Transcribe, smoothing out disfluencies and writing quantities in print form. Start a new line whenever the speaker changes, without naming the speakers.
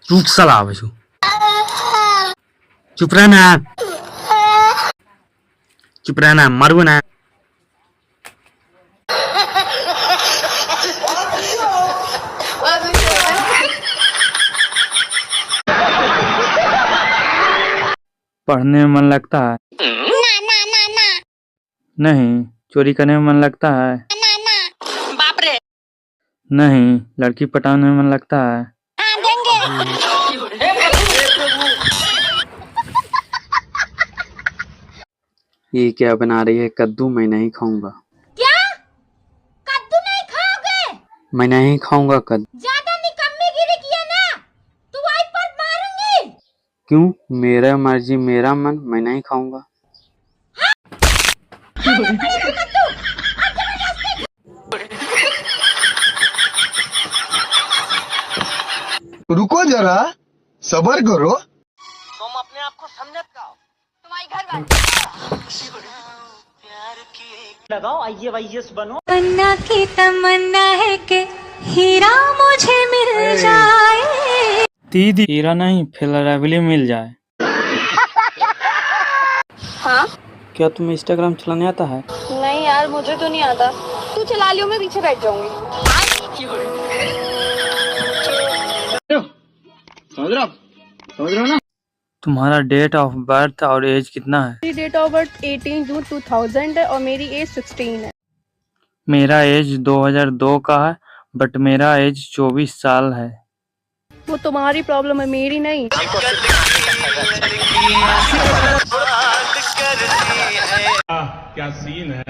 रुक साला आवे छु। चुप रहना, चुप रहना, मारू ना। पढ़ने में मन लगता है? नहीं। चोरी करने में मन लगता है?
बाप रे।
नहीं। लड़की पटाने में मन लगता है? ये क्या बना रही है? कद्दू मैं नहीं खाऊंगा।
क्या? कद्दू नहीं खाओगे?
मैं नहीं खाऊंगा कद्दू।
ज्यादा निकम्मीगिरी किया ना तो वाइफ पर मारूंगी।
क्यों? मेरा मर्जी मेरा मन, मैं नहीं खाऊंगा।
रुको जरा, सबर करो।
तुम अपने आप को समझत का हो? तुम्हारी घर लगाओ, आईएएस बनो।
अन्ना की तमन्ना है कि हीरा मुझे मिल जाए।
दीदी हीरा नहीं, फेलरावली मिल जाए।
हाँ?
क्या तुम्हें इंस्टाग्राम चलाने आता है?
नहीं यार, मुझे तो नहीं आता। तू चला लियो, मैं पीछे बैठ जाऊंगी।
समझ रहे हो ना? तुम्हारा डेट ऑफ बर्थ और एज कितना है?
मेरी डेट ऑफ बर्थ 18 जून 2000 है और मेरी एज 16 है।
मेरा एज 2002 का है, बट मेरा एज 24 साल है।
वो तुम्हारी प्रॉब्लम है, मेरी नहीं।
क्या सीन है।